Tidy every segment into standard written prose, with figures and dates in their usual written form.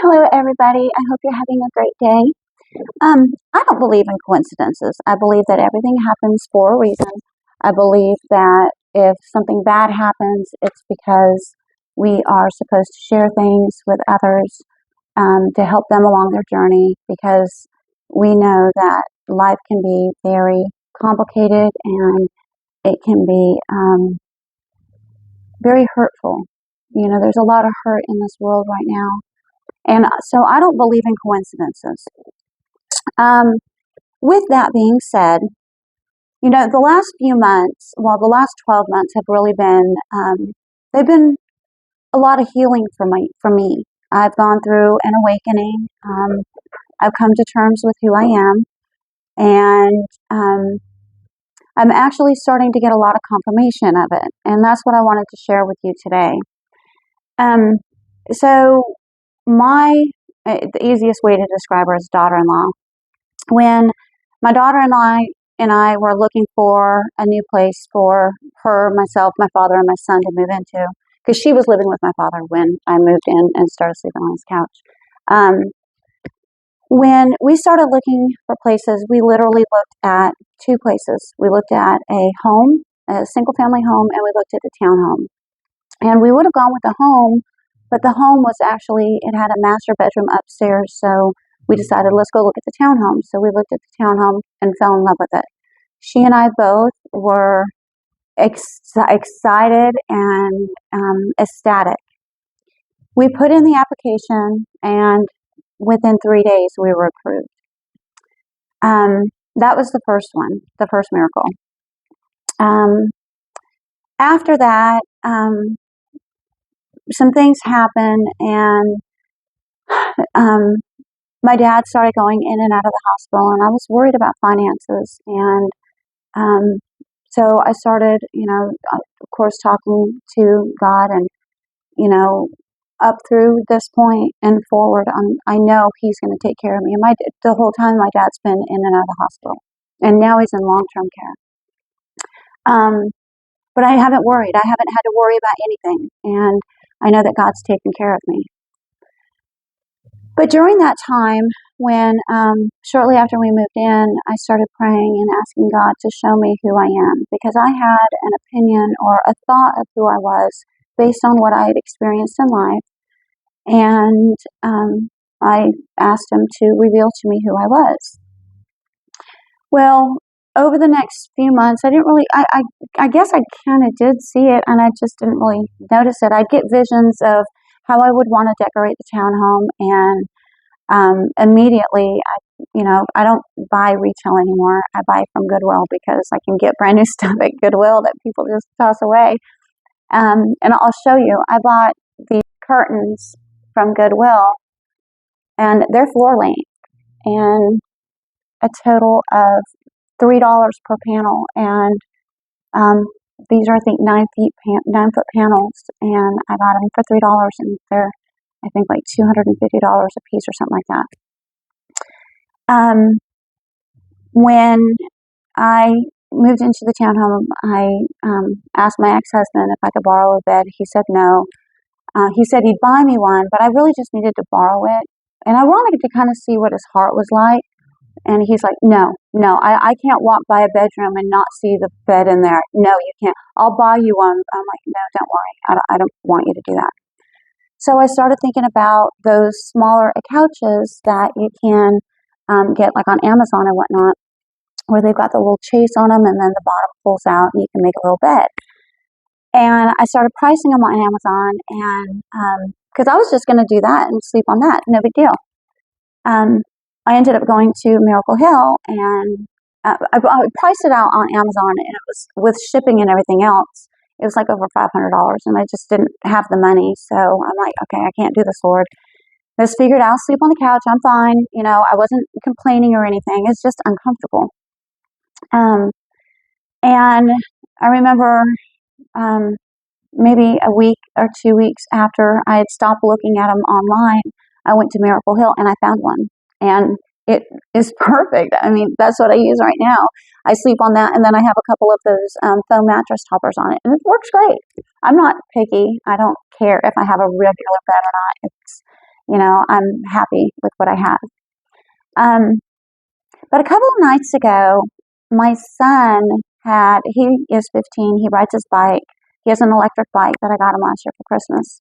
Hello, everybody. I hope you're having a great day. I don't believe in coincidences. I believe that everything happens for a reason. I believe that if something bad happens, it's because we are supposed to share things with others to help them along their journey because we know that life can be very complicated and it can be very hurtful. There's a lot of hurt in this world right now. And so I don't believe in coincidences. Um, with that being said, the last few months, well, the last 12 months have really been, they've been a lot of healing for me. I've gone through an awakening. I've come to terms with who I am. And I'm actually starting to get a lot of confirmation of it. And that's what I wanted to share with you today. So the easiest way to describe her is daughter-in-law. When my daughter and I were looking for a new place for her, myself, my father, and my son to move into, because she was living with my father when I moved in and started sleeping on his couch. When we started looking for places, we literally looked at two places. We looked at a home, a single-family home, and we looked at a townhome. And we would have gone with the home, but the home was actually, it had a master bedroom upstairs, so we decided, let's go look at the townhome. So we looked at the townhome and fell in love with it. She and I both were excited and ecstatic. We put in the application, and within 3 days, we were approved. That was the first one, the first miracle. After that, some things happened, and my dad started going in and out of the hospital, and I was worried about finances. And so I started, of course, talking to God, and, up through this point and forward, I know He's going to take care of me. And the whole time, my dad's been in and out of the hospital, and now he's in long-term care. But I haven't worried. I haven't had to worry about anything, and I know that God's taken care of me. But during that time, when shortly after we moved in, I started praying and asking God to show me who I am, because I had an opinion or a thought of who I was based on what I had experienced in life, and I asked Him to reveal to me who I was. Well, over the next few months, I didn't really, I guess I kind of did see it, and I just didn't really notice it. I'd get visions of how I would want to decorate the townhome, and immediately, I don't buy retail anymore. I buy from Goodwill because I can get brand new stuff at Goodwill that people just toss away. And I'll show you. I bought these curtains from Goodwill, and they're floor length, and a total of $3 per panel, and these are, I think, 9-foot panels, and I got them for $3, and they're, I think, like $250 a piece or something like that. When I moved into the townhome, I asked my ex-husband if I could borrow a bed. He said no. He said he'd buy me one, but I really just needed to borrow it, and I wanted to kind of see what his heart was like. And he's like, no, I can't walk by a bedroom and not see the bed in there. No, you can't. I'll buy you one. I'm like, no, don't worry. I don't want you to do that. So I started thinking about those smaller couches that you can get like on Amazon and whatnot, where they've got the little chase on them, and then the bottom pulls out and you can make a little bed. And I started pricing them on Amazon, and because I was just going to do that and sleep on that, no big deal. I ended up going to Miracle Hill, and I priced it out on Amazon, and it was, with shipping and everything else, it was like over $500, and I just didn't have the money. So I'm like, okay, I can't do this, Lord. I just figured I'll sleep on the couch. I'm fine. I wasn't complaining or anything. It's just uncomfortable. And I remember maybe a week or 2 weeks after I had stopped looking at them online, I went to Miracle Hill, and I found one. And it is perfect. I mean, that's what I use right now. I sleep on that, and then I have a couple of those foam mattress toppers on it, and it works great. I'm not picky. I don't care if I have a regular bed or not. I'm happy with what I have. But a couple of nights ago, my son he is 15, he rides his bike. He has an electric bike that I got him last year for Christmas.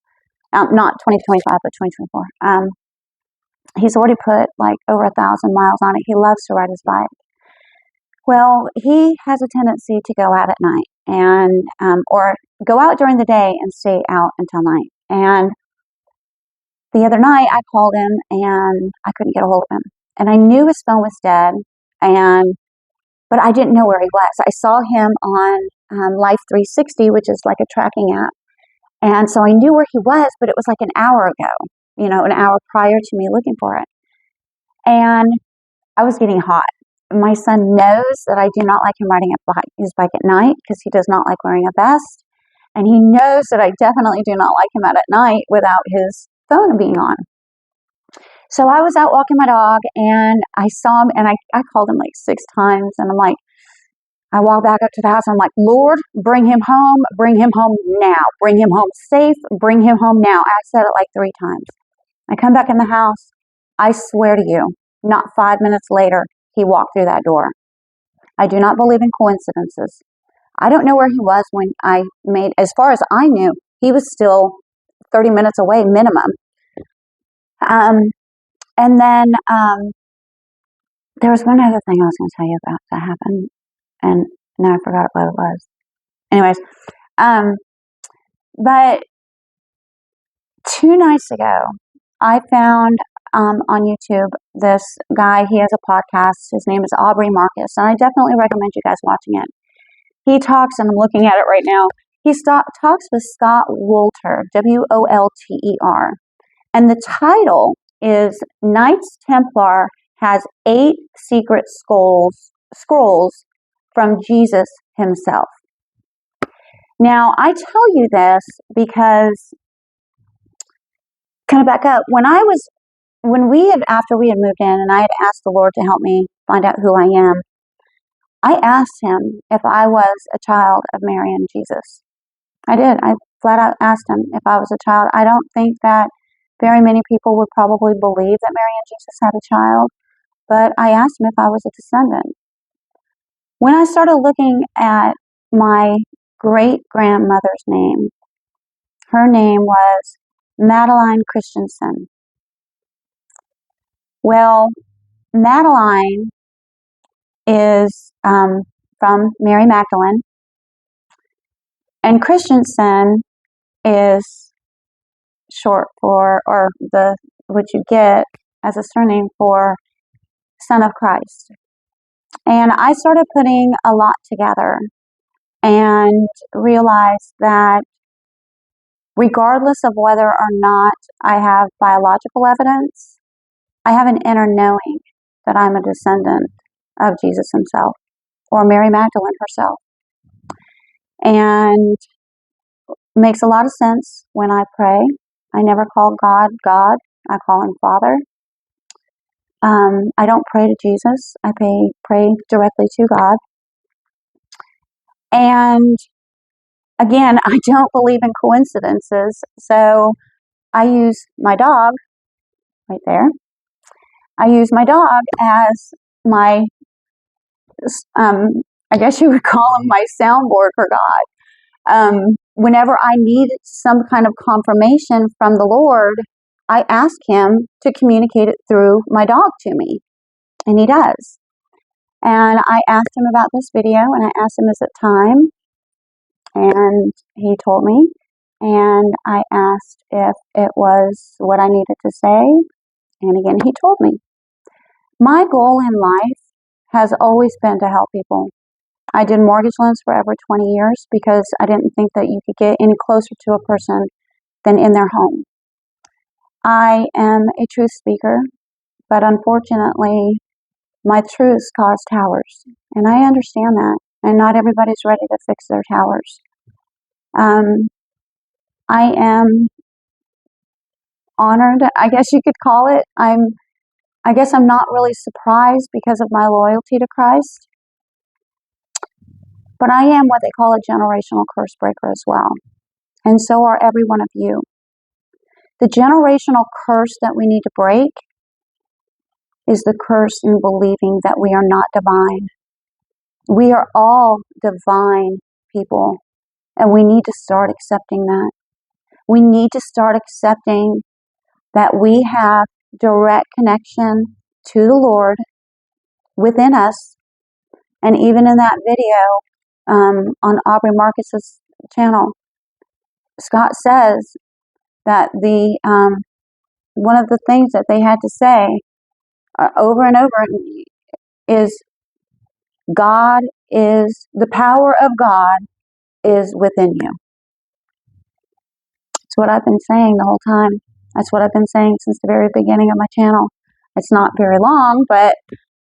Not 2025, but 2024. He's already put like over 1,000 miles on it. He loves to ride his bike. Well, he has a tendency to go out at night and or go out during the day and stay out until night. And the other night I called him and I couldn't get a hold of him. And I knew his phone was dead, but I didn't know where he was. I saw him on Life 360, which is like a tracking app. And so I knew where he was, but it was like an hour ago, an hour prior to me looking for it. And I was getting hot. My son knows that I do not like him riding his bike at night because he does not like wearing a vest. And he knows that I definitely do not like him out at night without his phone being on. So I was out walking my dog and I saw him and I called him like 6 times and I'm like, I walk back up to the house and I'm like, Lord, bring him home now, bring him home safe, bring him home now. I said it like 3 times. I come back in the house. I swear to you, not 5 minutes later, he walked through that door. I do not believe in coincidences. I don't know where he was when as far as I knew, he was still 30 minutes away minimum. And then there was one other thing I was going to tell you about that happened, and now I forgot what it was. Anyways, but 2 nights ago, I found on YouTube this guy. He has a podcast. His name is Aubrey Marcus, and I definitely recommend you guys watching it. He talks, and I'm looking at it right now. He talks with Scott Wolter, Wolter, and the title is Knights Templar has 8 secret scrolls from Jesus himself. Now, I tell you this because, kind of back up, after we had moved in and I had asked the Lord to help me find out who I am, I asked him if I was a child of Mary and Jesus. I did. I flat out asked him if I was a child. I don't think that very many people would probably believe that Mary and Jesus had a child, but I asked him if I was a descendant. When I started looking at my great-grandmother's name, her name was Madeline Christensen. Well, Madeline is from Mary Magdalene, and Christensen is short for, or what you get as a surname for Son of Christ. And I started putting a lot together and realized that regardless of whether or not I have biological evidence, I have an inner knowing that I'm a descendant of Jesus himself or Mary Magdalene herself. And it makes a lot of sense when I pray. I never call God, God. I call him Father. I don't pray to Jesus. I pray directly to God. And again, I don't believe in coincidences. So I use my dog right there. I use my dog as my, I guess you would call him my soundboard for God. Whenever I need some kind of confirmation from the Lord, I ask him to communicate it through my dog to me, and he does. And I asked him about this video, and I asked him, is it time? And he told me, and I asked if it was what I needed to say, and again, he told me. My goal in life has always been to help people. I did mortgage loans for over 20 years because I didn't think that you could get any closer to a person than in their home. I am a truth speaker, but unfortunately, my truths cause towers, and I understand that, and not everybody's ready to fix their towers. I am honored, I guess you could call it. I guess I'm not really surprised because of my loyalty to Christ, but I am what they call a generational curse breaker as well, and so are every one of you. The generational curse that we need to break is the curse in believing that we are not divine. We are all divine people, and we need to start accepting that. We need to start accepting that we have direct connection to the Lord within us. And even in that video on Aubrey Marcus's channel, Scott says that one of the things that they had to say over and over is the power of God is within you. It's what I've been saying the whole time. That's what I've been saying since the very beginning of my channel. It's not very long, but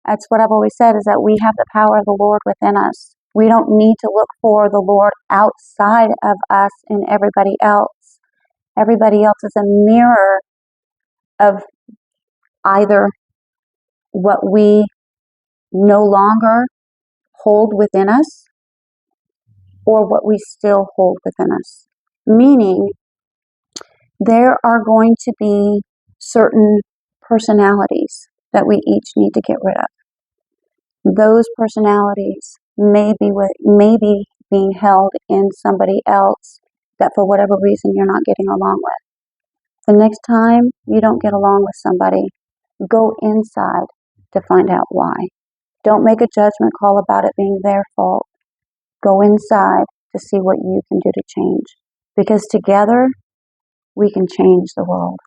that's what I've always said, is that we have the power of the Lord within us. We don't need to look for the Lord outside of us and everybody else. Everybody else is a mirror of either what we no longer hold within us or what we still hold within us. Meaning, there are going to be certain personalities that we each need to get rid of. Those personalities may be being held in somebody else that for whatever reason you're not getting along with. The next time you don't get along with somebody, go inside to find out why. Don't make a judgment call about it being their fault. Go inside to see what you can do to change. Because together, we can change the world.